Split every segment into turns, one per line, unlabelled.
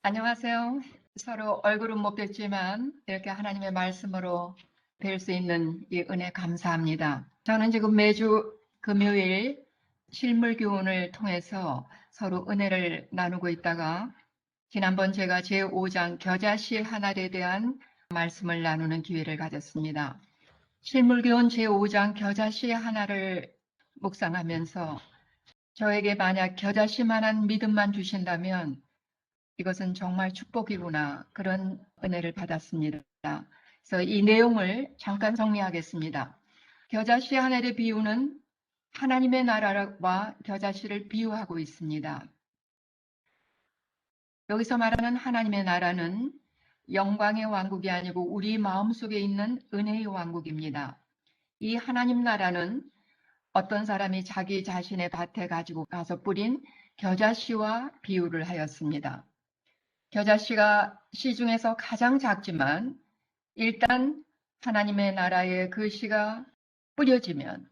안녕하세요. 서로 얼굴은 못 뵙지만 이렇게 하나님의 말씀으로 뵐 수 있는 이 은혜 감사합니다. 저는 지금 매주 금요일 실물 교훈을 통해서 서로 은혜를 나누고 있다가 지난번 제가 제5장 겨자씨 하나에 대한 말씀을 나누는 기회를 가졌습니다. 실물 교훈 제5장 겨자씨 하나를 묵상하면서 저에게 만약 겨자씨만한 믿음만 주신다면 이것은 정말 축복이구나. 그런 은혜를 받았습니다. 그래서 이 내용을 잠깐 정리하겠습니다. 겨자씨 하나를 비유는 하나님의 나라와 겨자씨를 비유하고 있습니다. 여기서 말하는 하나님의 나라는 영광의 왕국이 아니고 우리 마음속에 있는 은혜의 왕국입니다. 이 하나님 나라는 어떤 사람이 자기 자신의 밭에 가지고 가서 뿌린 겨자씨와 비유를 하였습니다. 겨자씨가 씨 중에서 가장 작지만 일단 하나님의 나라에 그 씨가 뿌려지면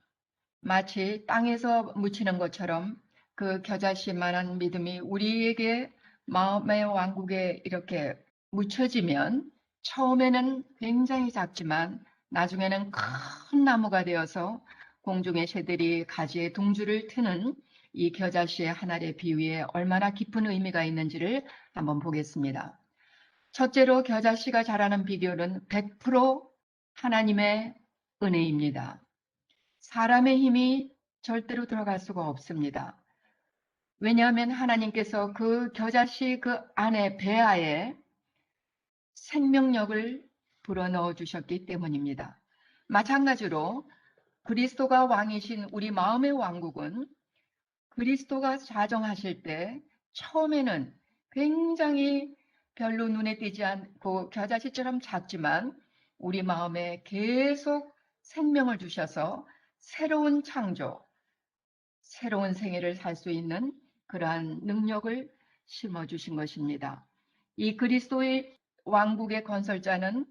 마치 땅에서 묻히는 것처럼 그 겨자씨만한 믿음이 우리에게 마음의 왕국에 이렇게 묻혀지면 처음에는 굉장히 작지만 나중에는 큰 나무가 되어서 공중의 새들이 가지에 둥지를 트는 이 겨자씨의 한 알의 비유에 얼마나 깊은 의미가 있는지를 한번 보겠습니다. 첫째로 겨자씨가 자라는 비결은 100% 하나님의 은혜입니다. 사람의 힘이 절대로 들어갈 수가 없습니다. 왜냐하면 하나님께서 그 겨자씨 그 안에 배아에 생명력을 불어넣어 주셨기 때문입니다. 마찬가지로 그리스도가 왕이신 우리 마음의 왕국은 그리스도가 자정하실 때 처음에는 굉장히 별로 눈에 띄지 않고 겨자씨처럼 작지만 우리 마음에 계속 생명을 주셔서 새로운 창조, 새로운 생애를 살 수 있는 그러한 능력을 심어주신 것입니다. 이 그리스도의 왕국의 건설자는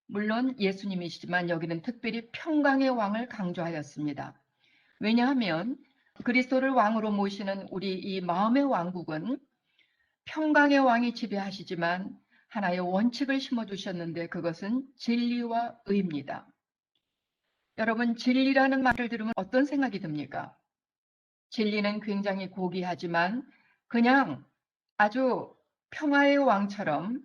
물론 예수님이시지만 여기는 특별히 평강의 왕을 강조하였습니다. 왜냐하면 그리스도를 왕으로 모시는 우리 이 마음의 왕국은 평강의 왕이 지배하시지만 하나의 원칙을 심어두셨는데 그것은 진리와 의입니다. 여러분, 진리라는 말을 들으면 어떤 생각이 듭니까? 진리는 굉장히 고귀하지만 그냥 아주 평화의 왕처럼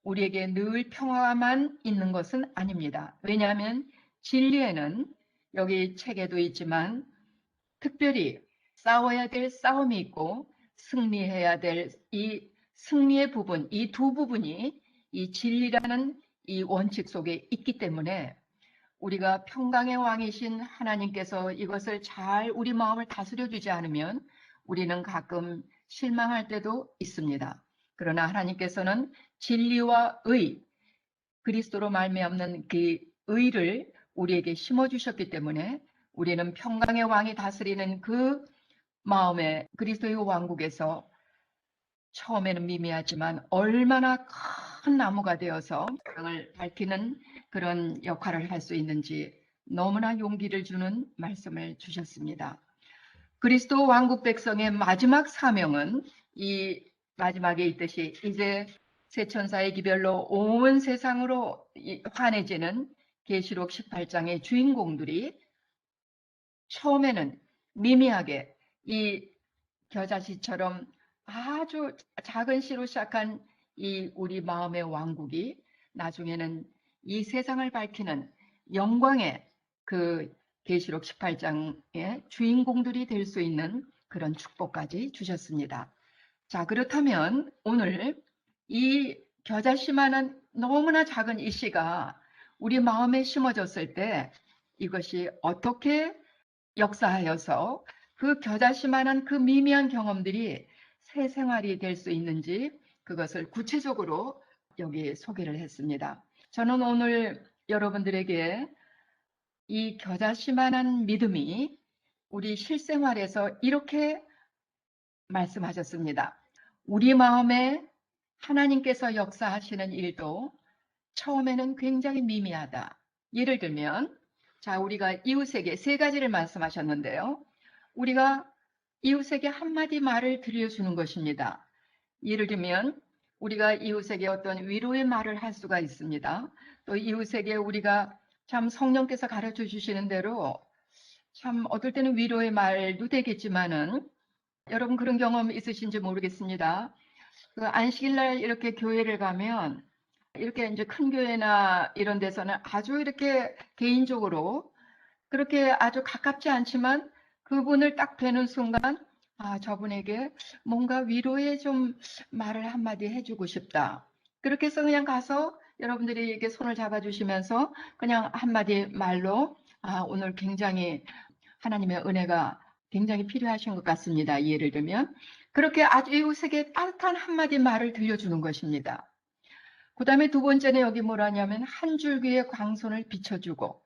우리에게 늘 평화만 있는 것은 아닙니다. 왜냐하면 진리에는 여기 책에도 있지만 특별히 싸워야 될 싸움이 있고 승리해야 될 이 승리의 부분, 이 두 부분이 이 진리라는 이 원칙 속에 있기 때문에 우리가 평강의 왕이신 하나님께서 이것을 잘 우리 마음을 다스려 주지 않으면 우리는 가끔 실망할 때도 있습니다. 그러나 하나님께서는 진리와 의, 그리스도로 말미암는 그 의를 우리에게 심어 주셨기 때문에 우리는 평강의 왕이 다스리는 그 마음에 그리스도의 왕국에서 처음에는 미미하지만 얼마나 큰 나무가 되어서 땅을 밝히는 그런 역할을 할 수 있는지 너무나 용기를 주는 말씀을 주셨습니다. 그리스도 왕국 백성의 마지막 사명은 이 마지막에 있듯이 이제 새 천사의 기별로 온 세상으로 환해지는 계시록 18장의 주인공들이 처음에는 미미하게 이 겨자씨처럼 아주 작은 씨로 시작한 이 우리 마음의 왕국이 나중에는 이 세상을 밝히는 영광의 그 계시록 18장의 주인공들이 될 수 있는 그런 축복까지 주셨습니다. 자, 그렇다면 오늘 이 겨자씨만한 너무나 작은 이 씨가 우리 마음에 심어졌을 때 이것이 어떻게 역사하여서 그 겨자씨만한 그 미미한 경험들이 새 생활이 될 수 있는지 그것을 구체적으로 여기 소개를 했습니다. 저는 오늘 여러분들에게 이 겨자씨만한 믿음이 우리 실생활에서 이렇게 말씀하셨습니다. 우리 마음에 하나님께서 역사하시는 일도 처음에는 굉장히 미미하다. 예를 들면 자, 우리가 이웃에게 세 가지를 말씀하셨는데요. 우리가 이웃에게 한마디 말을 들려주는 것입니다. 예를 들면 우리가 이웃에게 어떤 위로의 말을 할 수가 있습니다. 또 이웃에게 우리가 참 성령께서 가르쳐 주시는 대로 참 어떨 때는 위로의 말도 되겠지만은 여러분 그런 경험 있으신지 모르겠습니다. 그 안식일날 이렇게 교회를 가면 이렇게 이제 큰 교회나 이런 데서는 아주 이렇게 개인적으로 그렇게 아주 가깝지 않지만 그분을 딱 뵈는 순간 아, 저분에게 뭔가 위로의 좀 말을 한마디 해주고 싶다. 그렇게 해서 그냥 가서 여러분들이 이렇게 손을 잡아주시면서 그냥 한마디 말로 아, 오늘 굉장히 하나님의 은혜가 굉장히 필요하신 것 같습니다. 예를 들면 그렇게 아주 이웃에게 따뜻한 한마디 말을 들려주는 것입니다. 그 다음에 두 번째는 여기 뭐라냐면 한 줄기의 광선을 비춰주고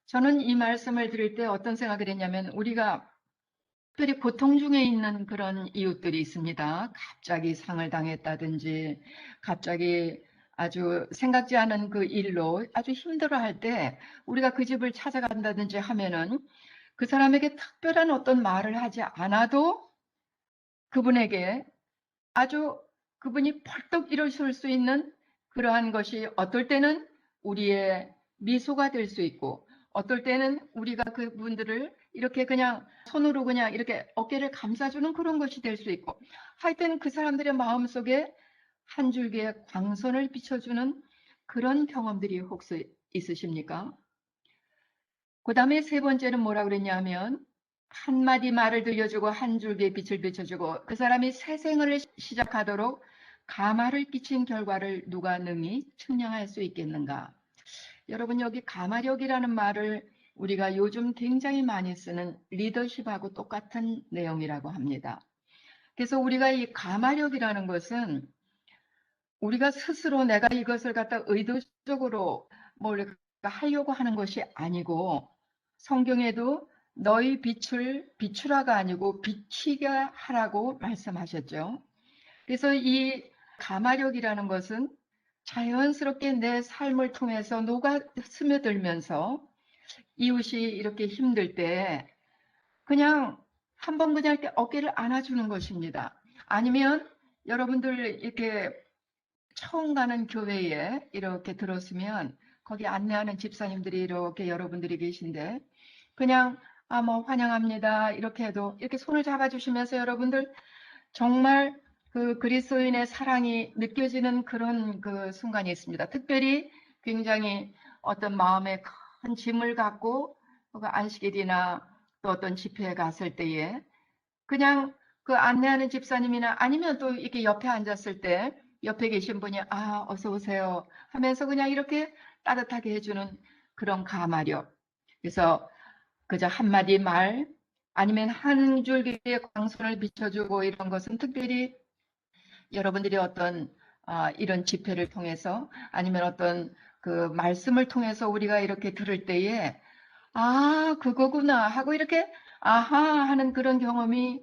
저는 이 말씀을 드릴 때 어떤 생각을 했냐면 우리가 특별히 고통 중에 있는 그런 이웃들이 있습니다. 갑자기 상을 당했다든지 갑자기 아주 생각지 않은 그 일로 아주 힘들어할 때 우리가 그 집을 찾아간다든지 하면은 그 사람에게 특별한 어떤 말을 하지 않아도 그분에게 아주 그분이 펄떡 일어설 수 있는 그러한 것이 어떨 때는 우리의 미소가 될 수 있고 어떨 때는 우리가 그분들을 이렇게 그냥 손으로 그냥 이렇게 어깨를 감싸주는 그런 것이 될 수 있고 하여튼 그 사람들의 마음속에 한 줄기의 광선을 비춰주는 그런 경험들이 혹시 있으십니까? 그 다음에 세 번째는 뭐라 그랬냐면 한마디 말을 들려주고 한 줄기의 빛을 비춰주고 그 사람이 새 생을 시작하도록 감화를 끼친 결과를 누가 능히 측량할 수 있겠는가? 여러분 여기 감화력이라는 말을 우리가 요즘 굉장히 많이 쓰는 리더십하고 똑같은 내용이라고 합니다. 그래서 우리가 이 감화력이라는 것은 우리가 스스로 내가 이것을 갖다 의도적으로 뭘 하려고 하는 것이 아니고 성경에도 너희 빛을 비추라가 아니고 비치게 하라고 말씀하셨죠. 그래서 이 감화력이라는 것은 자연스럽게 내 삶을 통해서 녹아 스며들면서 이웃이 이렇게 힘들 때 그냥 한번 그냥 이렇게 어깨를 안아주는 것입니다. 아니면 여러분들 이렇게 처음 가는 교회에 이렇게 들었으면 거기 안내하는 집사님들이 이렇게 여러분들이 계신데 그냥 뭐 환영합니다 이렇게 해도 이렇게 손을 잡아주시면서 여러분들 정말 그 그리스도인의 사랑이 느껴지는 그런 그 순간이 있습니다. 특별히 굉장히 어떤 마음에 큰 짐을 갖고 그 안식일이나 또 어떤 집회에 갔을 때에 그냥 그 안내하는 집사님이나 아니면 또 이렇게 옆에 앉았을 때 옆에 계신 분이 아 어서 오세요 하면서 그냥 이렇게 따뜻하게 해주는 그런 감화력. 그래서 그저 한마디 말 아니면 한 줄기의 광선을 비춰주고 이런 것은 특별히 여러분들이 어떤 이런 집회를 통해서 아니면 어떤 그 말씀을 통해서 우리가 이렇게 들을 때에 아 그거구나 하고 이렇게 아하 하는 그런 경험이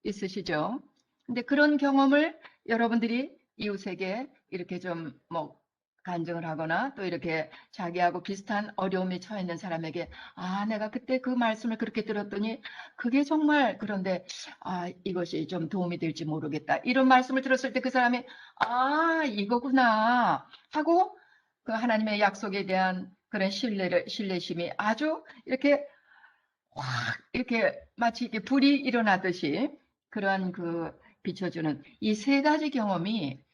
있으시죠? 근데 그런 경험을 여러분들이 이웃에게 이렇게 좀 뭐 간증을 하거나 또 이렇게 자기하고 비슷한 어려움에 처해 있는 사람에게 아 내가 그때 그 말씀을 그렇게 들었더니 그게 정말 그런데 아 이것이 좀 도움이 될지 모르겠다 이런 말씀을 들었을 때 그 사람이 아 이거구나 하고 그 하나님의 약속에 대한 그런 신뢰심이 아주 이렇게 확 이렇게 마치 이렇게 불이 일어나듯이 그러한 그 비춰주는 이 세 가지 경험이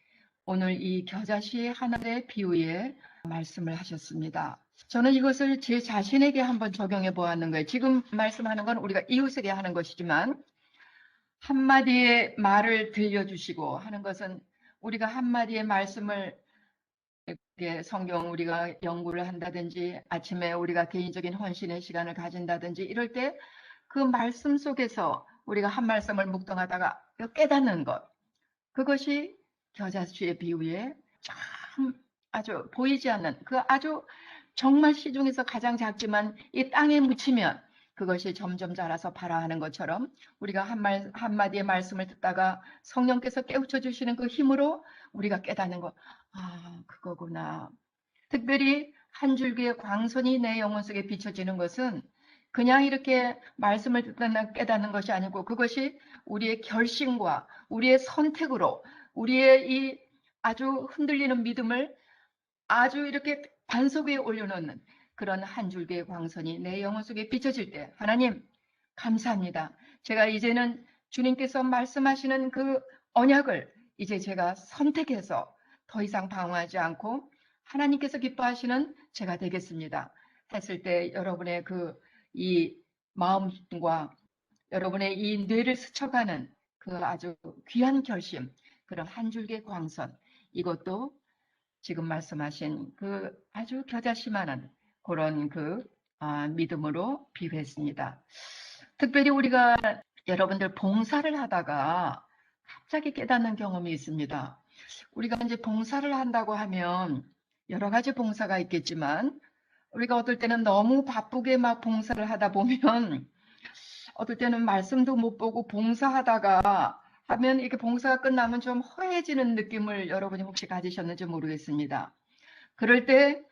오늘 이 겨자씨 하늘의 비유에 말씀을 하셨습니다. 저는 이것을 제 자신에게 한번 적용해 보았는 거예요. 지금 말씀하는 건 우리가 이웃에게 하는 것이지만 한마디의 말을 들려주시고 하는 것은 우리가 한마디의 말씀을 이렇게 성경 우리가 연구를 한다든지 아침에 우리가 개인적인 헌신의 시간을 가진다든지 이럴 때 그 말씀 속에서 우리가 한 말씀을 묵상하다가 깨닫는 것 그것이 겨자씨의 비유에 참 아주 보이지 않는 그 아주 정말 시중에서 가장 작지만 이 땅에 묻히면 그것이 점점 자라서 발아하는 것처럼 우리가 한마디의 말씀을 듣다가 성령께서 깨우쳐 주시는 그 힘으로 우리가 깨닫는 것, 아, 그거구나. 특별히 한 줄기의 광선이 내 영혼 속에 비춰지는 것은 그냥 이렇게 말씀을 듣다 깨닫는 것이 아니고 그것이 우리의 결심과 우리의 선택으로 우리의 이 아주 흔들리는 믿음을 아주 이렇게 반석 위에 올려놓는 그런 한 줄기의 광선이 내 영혼 속에 비춰질 때 하나님 감사합니다. 제가 이제는 주님께서 말씀하시는 그 언약을 이제 제가 선택해서 더 이상 방황하지 않고 하나님께서 기뻐하시는 제가 되겠습니다. 했을 때 여러분의 이 마음과 여러분의 이 뇌를 스쳐가는 그 아주 귀한 결심, 그런 한 줄기의 광선, 이것도 지금 말씀하신 그 아주 겨자씨만한 그런 믿음으로 비유했습니다. 특별히 우리가 여러분들 봉사를 하다가 갑자기 깨닫는 경험이 있습니다. 우리가 이제 봉사를 한다고 하면 여러 가지 봉사가 있겠지만 우리가 어떨 때는 너무 바쁘게 막 봉사를 하다 보면 어떨 때는 말씀도 못 보고 봉사하다가 하면 이렇게 봉사가 끝나면 좀 허해지는 느낌을 여러분이 혹시 가지셨는지 모르겠습니다. 그럴 때,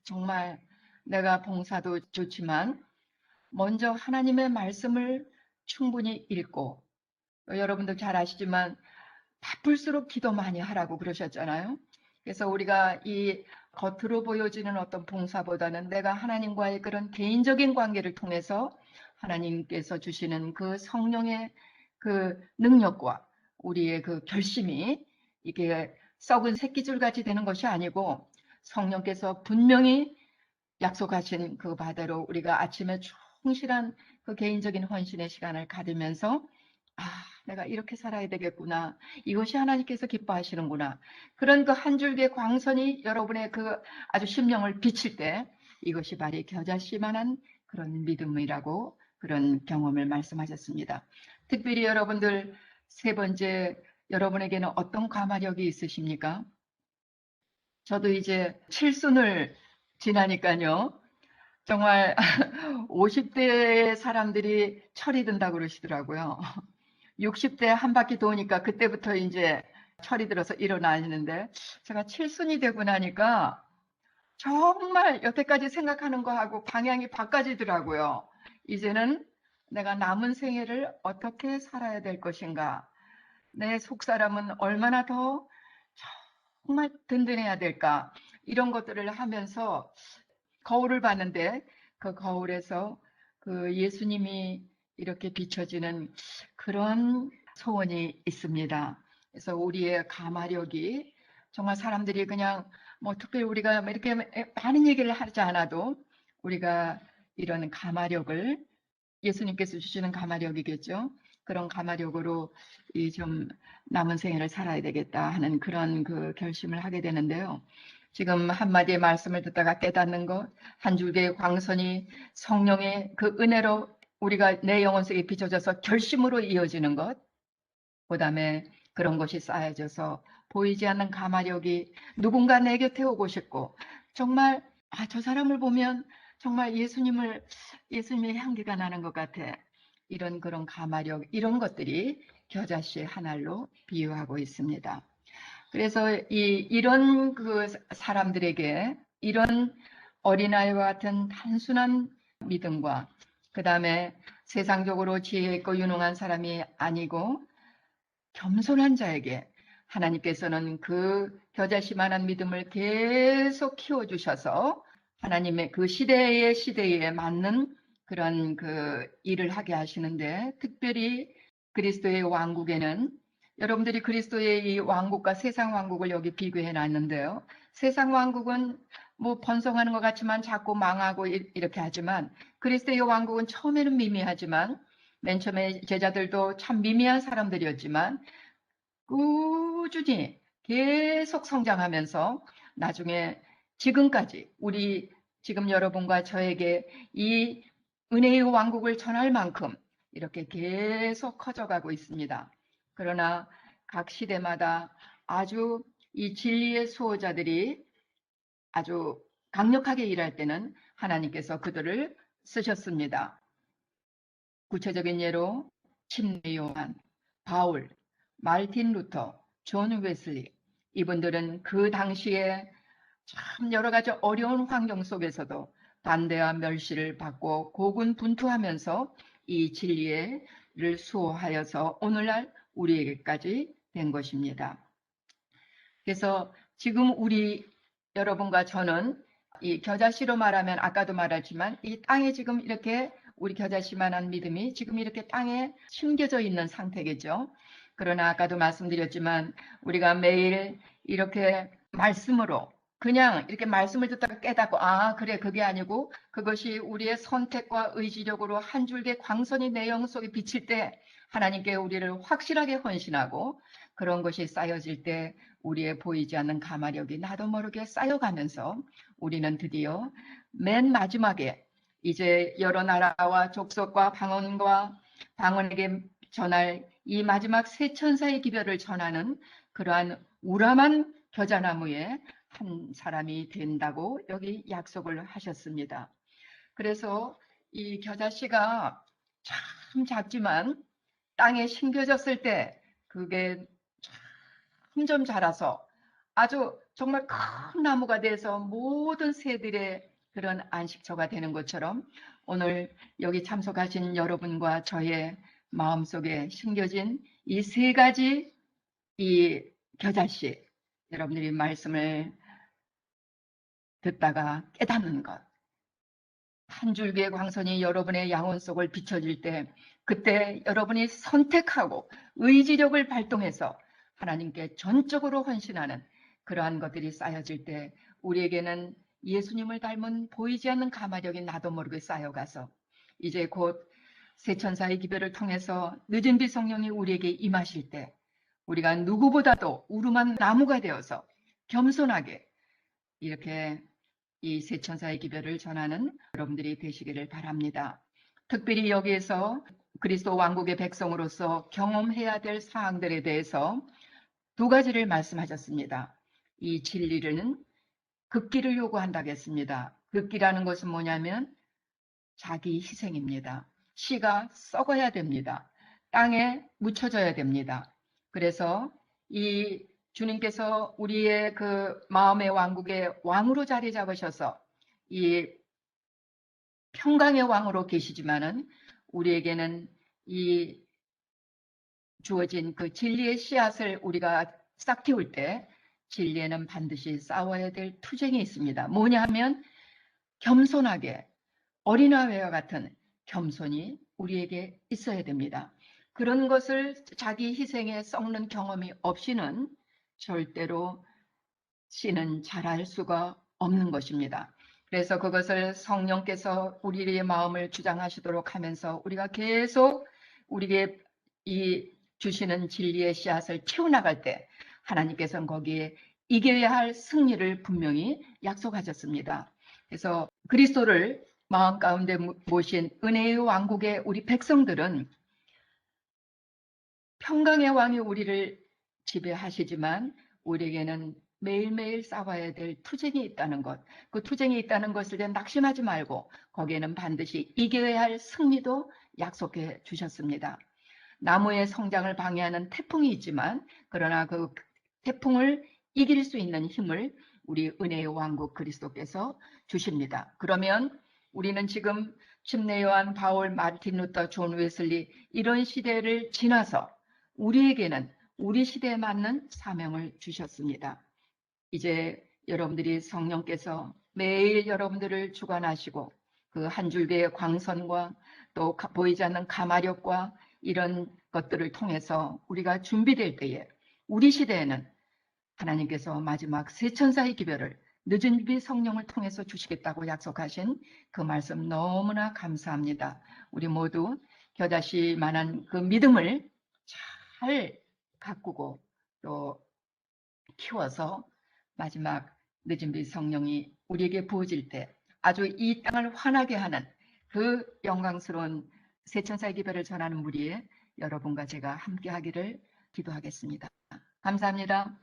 정말 내가 봉사도 좋지만 먼저 하나님의 말씀을 충분히 읽고 여러분들 잘 아시지만 바쁠수록 기도 많이 하라고 그러셨잖아요. 그래서 우리가 이 겉으로 보여지는 어떤 봉사보다는 내가 하나님과의 그런 개인적인 관계를 통해서 하나님께서 주시는 그 성령의 그 능력과 우리의 그 결심이 이게 썩은 새끼줄 같이 되는 것이 아니고 성령께서 분명히 약속하신 그 바대로 우리가 아침에 충실한 그 개인적인 헌신의 시간을 가지면서 내가 이렇게 살아야 되겠구나. 이것이 하나님께서 기뻐하시는구나. 그런 그 한 줄기의 광선이 여러분의 그 아주 심령을 비칠 때 이것이 바로 겨자씨만한 그런 믿음이라고 그런 경험을 말씀하셨습니다. 특별히 여러분들 세 번째, 여러분에게는 어떤 가마력이 있으십니까? 저도 이제 칠순을 지나니까요. 정말 50대 사람들이 철이 든다고 그러시더라고요. 60대 한 바퀴 도니까 그때부터 이제 철이 들어서 일어나시는데 제가 칠순이 되고 나니까 정말 여태까지 생각하는 거하고 방향이 바꿔지더라고요. 이제는 내가 남은 생애를 어떻게 살아야 될 것인가? 내 속사람은 얼마나 더 정말 든든해야 될까? 이런 것들을 하면서 거울을 봤는데 그 거울에서 그 예수님이 이렇게 비춰지는 그런 소원이 있습니다. 그래서 우리의 가마력이 정말 사람들이 그냥 뭐 특별히 우리가 이렇게 많은 얘기를 하지 않아도 우리가 이런 가마력을 예수님께서 주시는 가마력이겠죠. 그런 가마력으로 이 좀 남은 생애를 살아야 되겠다 하는 그런 그 결심을 하게 되는데요. 지금 한마디의 말씀을 듣다가 깨닫는 것, 한 줄기의 광선이 성령의 그 은혜로 우리가 내 영혼 속에 비춰져서 결심으로 이어지는 것, 그 다음에 그런 것이 쌓여져서 보이지 않는 가마력이 누군가 내 곁에 오고 싶고 정말 저 사람을 보면 정말 예수님의 향기가 나는 것 같아. 이런 그런 가마력 이런 것들이 겨자씨 한 알로 비유하고 있습니다. 그래서 이런 그 사람들에게 이런 어린아이와 같은 단순한 믿음과 그 다음에 세상적으로 지혜 있고 유능한 사람이 아니고 겸손한 자에게 하나님께서는 그 겨자씨만한 믿음을 계속 키워주셔서 하나님의 그 시대에 맞는 그런 그 일을 하게 하시는데 특별히 그리스도의 왕국에는 여러분들이 그리스도의 이 왕국과 세상 왕국을 여기 비교해 놨는데요. 세상 왕국은 뭐 번성하는 것 같지만 자꾸 망하고 이렇게 하지만 그리스도의 왕국은 처음에는 미미하지만 맨 처음에 제자들도 참 미미한 사람들이었지만 꾸준히 계속 성장하면서 나중에 지금까지 우리 지금 여러분과 저에게 이 은혜의 왕국을 전할 만큼 이렇게 계속 커져가고 있습니다. 그러나 각 시대마다 아주 이 진리의 수호자들이 아주 강력하게 일할 때는 하나님께서 그들을 쓰셨습니다. 구체적인 예로 침례 요한, 바울, 말틴 루터, 존 웨슬리 이분들은 그 당시에 참 여러 가지 어려운 환경 속에서도 반대와 멸시를 받고 고군분투하면서 이 진리를 수호하여서 오늘날 우리에게까지 된 것입니다. 그래서 지금 우리 여러분과 저는 이 겨자씨로 말하면 아까도 말했지만 이 땅에 지금 이렇게 우리 겨자씨만한 믿음이 지금 이렇게 땅에 심겨져 있는 상태겠죠. 그러나 아까도 말씀드렸지만 우리가 매일 이렇게 말씀으로 그냥 이렇게 말씀을 듣다가 깨닫고 아 그래 그게 아니고 그것이 우리의 선택과 의지력으로 한 줄기 광선이 내 영 속에 비칠 때 하나님께 우리를 확실하게 헌신하고 그런 것이 쌓여질 때 우리의 보이지 않는 가마력이 나도 모르게 쌓여가면서 우리는 드디어 맨 마지막에 이제 여러 나라와 족속과 방언에게 전할 이 마지막 세 천사의 기별을 전하는 그러한 우람한 겨자나무에 한 사람이 된다고 여기 약속을 하셨습니다. 그래서 이 겨자씨가 참 작지만 땅에 심겨졌을 때 그게 점점 자라서 아주 정말 큰 나무가 돼서 모든 새들의 그런 안식처가 되는 것처럼 오늘 여기 참석하신 여러분과 저의 마음속에 심겨진 이 세 가지 이 겨자씨 여러분들이 말씀을 듣다가 깨닫는 것. 한 줄기의 광선이 여러분의 양혼 속을 비춰질 때 그때 여러분이 선택하고 의지력을 발동해서 하나님께 전적으로 헌신하는 그러한 것들이 쌓여질 때 우리에게는 예수님을 닮은 보이지 않는 가마력이 나도 모르게 쌓여가서 이제 곧 세천사의 기별을 통해서 늦은 빛 성령이 우리에게 임하실 때 우리가 누구보다도 우름한 나무가 되어서 겸손하게 이렇게 이 세천사의 기별을 전하는 여러분들이 되시기를 바랍니다. 특별히 여기에서 그리스도 왕국의 백성으로서 경험해야 될 사항들에 대해서 두 가지를 말씀하셨습니다. 이 진리는 극기를 요구한다고 했습니다. 극기라는 것은 뭐냐면 자기 희생입니다. 씨가 썩어야 됩니다. 땅에 묻혀져야 됩니다. 그래서 이 주님께서 우리의 그 마음의 왕국의 왕으로 자리 잡으셔서 이 평강의 왕으로 계시지만은 우리에게는 이 주어진 그 진리의 씨앗을 우리가 싹 틔울 때 진리에는 반드시 싸워야 될 투쟁이 있습니다. 뭐냐 하면 겸손하게 어린아이와 같은 겸손이 우리에게 있어야 됩니다. 그런 것을 자기 희생에 썩는 경험이 없이는 절대로 씨는 자랄 수가 없는 것입니다. 그래서 그것을 성령께서 우리의 마음을 주장하시도록 하면서 우리가 계속 우리에게 이 주시는 진리의 씨앗을 키워나갈 때 하나님께서는 거기에 이겨야 할 승리를 분명히 약속하셨습니다. 그래서 그리스도를 마음 가운데 모신 은혜의 왕국의 우리 백성들은 평강의 왕이 우리를 지배하시지만 우리에게는 매일매일 싸워야 될 투쟁이 있다는 것, 그 투쟁이 있다는 것을 낙심하지 말고 거기에는 반드시 이겨야 할 승리도 약속해 주셨습니다. 나무의 성장을 방해하는 태풍이 있지만 그러나 그 태풍을 이길 수 있는 힘을 우리 은혜의 왕국 그리스도께서 주십니다. 그러면 우리는 지금 침례 요한, 바울, 마르틴 루터, 존 웨슬리 이런 시대를 지나서 우리에게는 우리 시대에 맞는 사명을 주셨습니다. 이제 여러분들이 성령께서 매일 여러분들을 주관하시고 그 한 줄기의 광선과 또 보이지 않는 가마력과 이런 것들을 통해서 우리가 준비될 때에 우리 시대에는 하나님께서 마지막 세천사의 기별을 늦은 빛 성령을 통해서 주시겠다고 약속하신 그 말씀 너무나 감사합니다. 우리 모두 겨자씨만한 그 믿음을 잘 가꾸고 또 키워서 마지막 늦은 빛 성령이 우리에게 부어질 때 아주 이 땅을 환하게 하는 그 영광스러운 세천사의 기별을 전하는 무리에 여러분과 제가 함께 하기를 기도하겠습니다. 감사합니다.